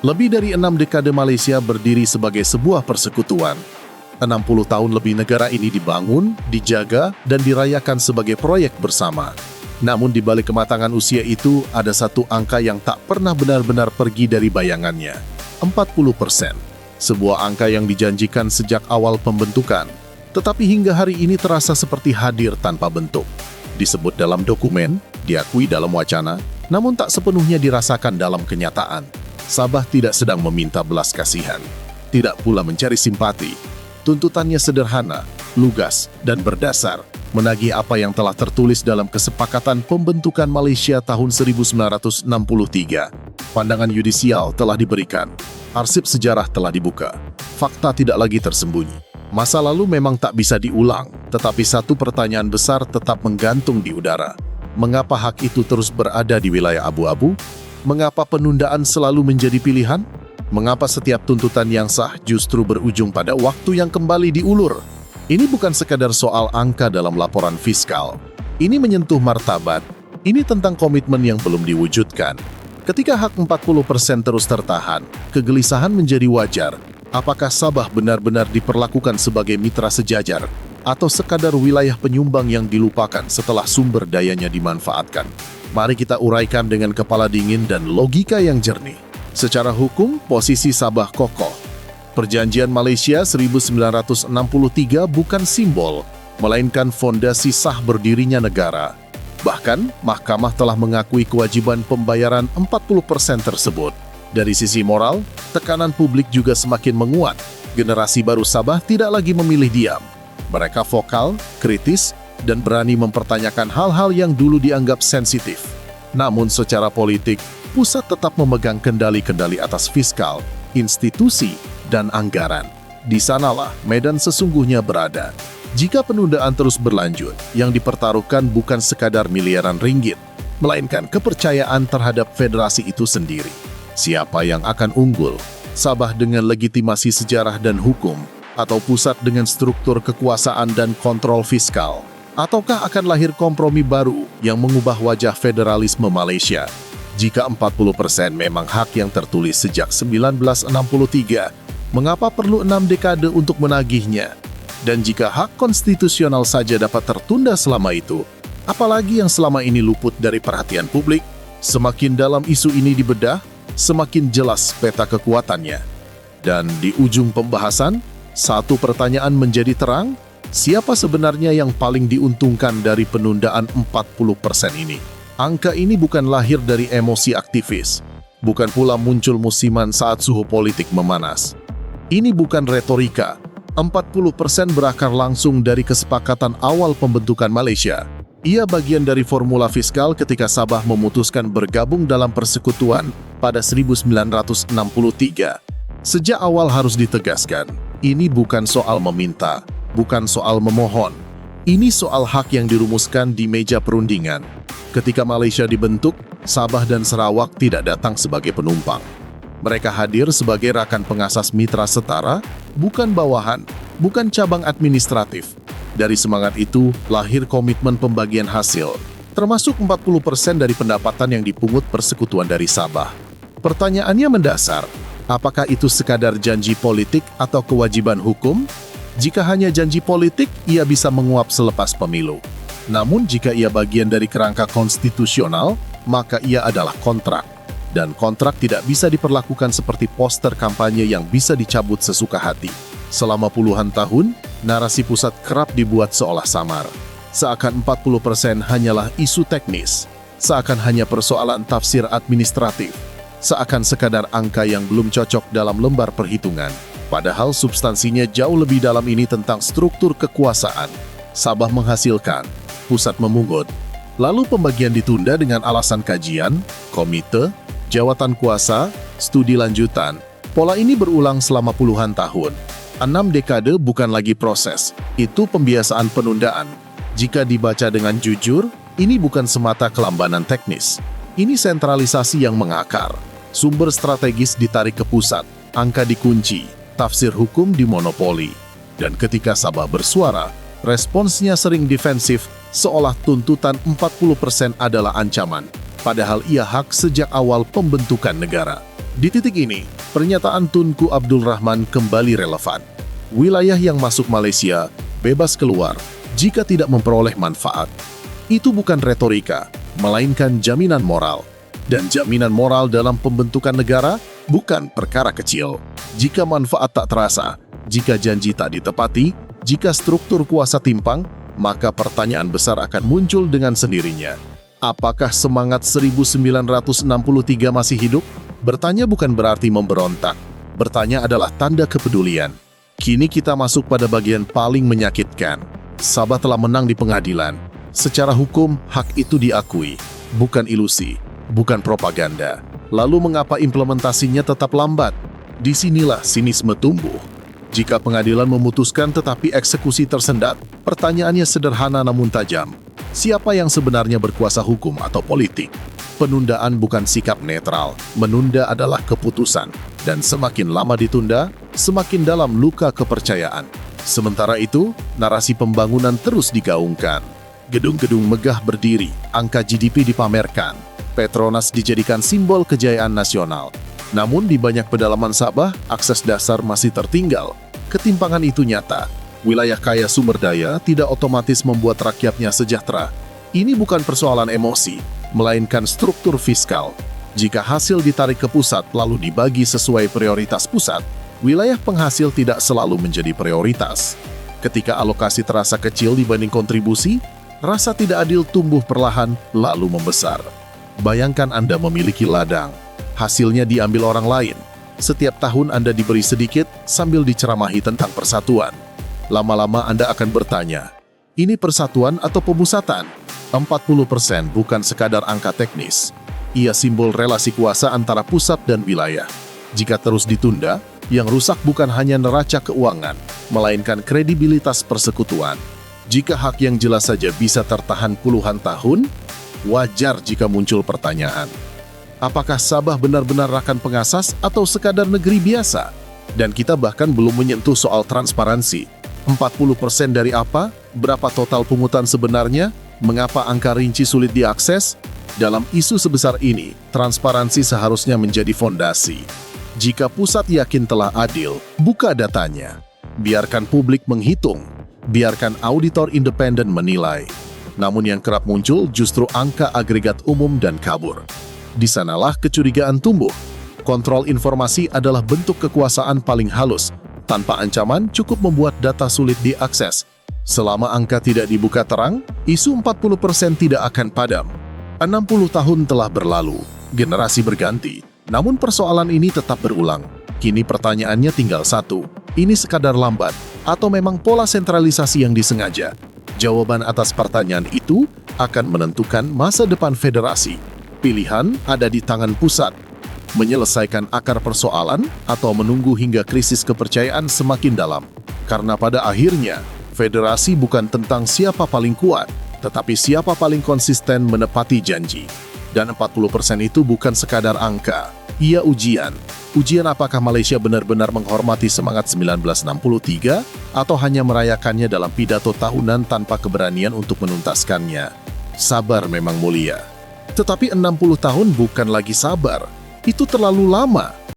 Lebih dari 6 dekade Malaysia berdiri sebagai sebuah persekutuan. 60 tahun lebih negara ini dibangun, dijaga, dan dirayakan sebagai proyek bersama. Namun di balik kematangan usia itu, ada satu angka yang tak pernah benar-benar pergi dari bayangannya. 40%. Sebuah angka yang dijanjikan sejak awal pembentukan, tetapi hingga hari ini terasa seperti hadir tanpa bentuk. Disebut dalam dokumen, diakui dalam wacana, namun tak sepenuhnya dirasakan dalam kenyataan. Sabah tidak sedang meminta belas kasihan, tidak pula mencari simpati. Tuntutannya sederhana, lugas, dan berdasar, menagih apa yang telah tertulis dalam Kesepakatan Pembentukan Malaysia tahun 1963. Pandangan yudisial telah diberikan, arsip sejarah telah dibuka, fakta tidak lagi tersembunyi. Masa lalu memang tak bisa diulang, tetapi satu pertanyaan besar tetap menggantung di udara. Mengapa hak itu terus berada di wilayah abu-abu? Mengapa penundaan selalu menjadi pilihan? Mengapa setiap tuntutan yang sah justru berujung pada waktu yang kembali diulur? Ini bukan sekadar soal angka dalam laporan fiskal. Ini menyentuh martabat. Ini tentang komitmen yang belum diwujudkan. Ketika hak 40% terus tertahan, kegelisahan menjadi wajar. Apakah Sabah benar-benar diperlakukan sebagai mitra sejajar atau sekadar wilayah penyumbang yang dilupakan setelah sumber dayanya dimanfaatkan? Mari kita uraikan dengan kepala dingin dan logika yang jernih. Secara hukum, posisi Sabah kokoh. Perjanjian Malaysia 1963 bukan simbol, melainkan fondasi sah berdirinya negara. Bahkan, mahkamah telah mengakui kewajiban pembayaran 40% tersebut. Dari sisi moral, tekanan publik juga semakin menguat. Generasi baru Sabah tidak lagi memilih diam. Mereka vokal, kritis, dan berani mempertanyakan hal-hal yang dulu dianggap sensitif. Namun secara politik, pusat tetap memegang kendali-kendali atas fiskal, institusi, dan anggaran. Di sanalah medan sesungguhnya berada. Jika penundaan terus berlanjut, yang dipertaruhkan bukan sekadar miliaran ringgit, melainkan kepercayaan terhadap federasi itu sendiri. Siapa yang akan unggul? Sabah dengan legitimasi sejarah dan hukum, atau pusat dengan struktur kekuasaan dan kontrol fiskal? Ataukah akan lahir kompromi baru yang mengubah wajah federalisme Malaysia? Jika 40% memang hak yang tertulis sejak 1963, mengapa perlu 6 dekade untuk menagihnya? Dan jika hak konstitusional saja dapat tertunda selama itu, apalagi yang selama ini luput dari perhatian publik? Semakin dalam isu ini dibedah, semakin jelas peta kekuatannya. Dan di ujung pembahasan, satu pertanyaan menjadi terang, siapa sebenarnya yang paling diuntungkan dari penundaan 40% ini? Angka ini bukan lahir dari emosi aktivis, bukan pula muncul musiman saat suhu politik memanas. Ini bukan retorika, 40% berakar langsung dari kesepakatan awal pembentukan Malaysia. Ia bagian dari formula fiskal ketika Sabah memutuskan bergabung dalam persekutuan pada 1963. Sejak awal harus ditegaskan, ini bukan soal meminta, bukan soal memohon. Ini soal hak yang dirumuskan di meja perundingan. Ketika Malaysia dibentuk, Sabah dan Sarawak tidak datang sebagai penumpang. Mereka hadir sebagai rakan pengasas mitra setara, bukan bawahan, bukan cabang administratif. Dari semangat itu, lahir komitmen pembagian hasil, termasuk 40% dari pendapatan yang dipungut persekutuan dari Sabah. Pertanyaannya mendasar, apakah itu sekadar janji politik atau kewajiban hukum? Jika hanya janji politik, ia bisa menguap selepas pemilu. Namun jika ia bagian dari kerangka konstitusional, maka ia adalah kontrak. Dan kontrak tidak bisa diperlakukan seperti poster kampanye yang bisa dicabut sesuka hati. Selama puluhan tahun, narasi pusat kerap dibuat seolah samar. Seakan 40% hanyalah isu teknis. Seakan hanya persoalan tafsir administratif. Seakan sekadar angka yang belum cocok dalam lembar perhitungan. Padahal substansinya jauh lebih dalam ini tentang struktur kekuasaan. Sabah menghasilkan, pusat memungut. Lalu pembagian ditunda dengan alasan kajian, komite, jawatan kuasa, studi lanjutan. Pola ini berulang selama puluhan tahun. 6 dekade bukan lagi proses, itu pembiasaan penundaan. Jika dibaca dengan jujur, ini bukan semata kelambanan teknis. Ini sentralisasi yang mengakar. Sumber strategis ditarik ke pusat, angka dikunci, tafsir hukum dimonopoli. Dan ketika Sabah bersuara, responsnya sering defensif, seolah tuntutan 40% adalah ancaman. Padahal ia hak sejak awal pembentukan negara. Di titik ini, pernyataan Tunku Abdul Rahman kembali relevan. Wilayah yang masuk Malaysia bebas keluar jika tidak memperoleh manfaat. Itu bukan retorika, melainkan jaminan moral. Dan jaminan moral dalam pembentukan negara bukan perkara kecil. Jika manfaat tak terasa, jika janji tak ditepati, jika struktur kuasa timpang, maka pertanyaan besar akan muncul dengan sendirinya. Apakah semangat 1963 masih hidup? Bertanya bukan berarti memberontak. Bertanya adalah tanda kepedulian. Kini kita masuk pada bagian paling menyakitkan. Sabah telah menang di pengadilan. Secara hukum, hak itu diakui. Bukan ilusi, bukan propaganda. Lalu mengapa implementasinya tetap lambat? Disinilah sinisme tumbuh. Jika pengadilan memutuskan tetapi eksekusi tersendat, pertanyaannya sederhana namun tajam. Siapa yang sebenarnya berkuasa hukum atau politik? Penundaan bukan sikap netral, menunda adalah keputusan. Dan semakin lama ditunda, semakin dalam luka kepercayaan. Sementara itu, narasi pembangunan terus digaungkan. Gedung-gedung megah berdiri, angka GDP dipamerkan. Petronas dijadikan simbol kejayaan nasional. Namun di banyak pedalaman Sabah, akses dasar masih tertinggal. Ketimpangan itu nyata. Wilayah kaya sumber daya tidak otomatis membuat rakyatnya sejahtera. Ini bukan persoalan emosi, melainkan struktur fiskal. Jika hasil ditarik ke pusat lalu dibagi sesuai prioritas pusat, wilayah penghasil tidak selalu menjadi prioritas. Ketika alokasi terasa kecil dibanding kontribusi, rasa tidak adil tumbuh perlahan lalu membesar. Bayangkan Anda memiliki ladang, hasilnya diambil orang lain. Setiap tahun Anda diberi sedikit sambil diceramahi tentang persatuan. Lama-lama Anda akan bertanya, ini persatuan atau pemusatan? 40% bukan sekadar angka teknis. Ia simbol relasi kuasa antara pusat dan wilayah. Jika terus ditunda, yang rusak bukan hanya neraca keuangan, melainkan kredibilitas persekutuan. Jika hak yang jelas saja bisa tertahan puluhan tahun, wajar jika muncul pertanyaan. Apakah Sabah benar-benar rakan pengasas atau sekadar negeri biasa? Dan kita bahkan belum menyentuh soal transparansi. 40% dari apa? Berapa total pungutan sebenarnya? Mengapa angka rinci sulit diakses? Dalam isu sebesar ini, transparansi seharusnya menjadi fondasi. Jika pusat yakin telah adil, buka datanya. Biarkan publik menghitung. Biarkan auditor independen menilai. Namun yang kerap muncul justru angka agregat umum dan kabur. Di sanalah kecurigaan tumbuh. Kontrol informasi adalah bentuk kekuasaan paling halus. Tanpa ancaman, cukup membuat data sulit diakses. Selama angka tidak dibuka terang, isu 40% tidak akan padam. 60 tahun telah berlalu, generasi berganti, namun persoalan ini tetap berulang. Kini pertanyaannya tinggal satu, ini sekadar lambat, atau memang pola sentralisasi yang disengaja? Jawaban atas pertanyaan itu akan menentukan masa depan federasi. Pilihan ada di tangan pusat, menyelesaikan akar persoalan atau menunggu hingga krisis kepercayaan semakin dalam. Karena pada akhirnya, federasi bukan tentang siapa paling kuat, tetapi siapa paling konsisten menepati janji. Dan 40% itu bukan sekadar angka, ia ujian. Ujian apakah Malaysia benar-benar menghormati semangat 1963 atau hanya merayakannya dalam pidato tahunan tanpa keberanian untuk menuntaskannya. Sabar memang mulia. Tetapi 60 tahun bukan lagi sabar, itu terlalu lama.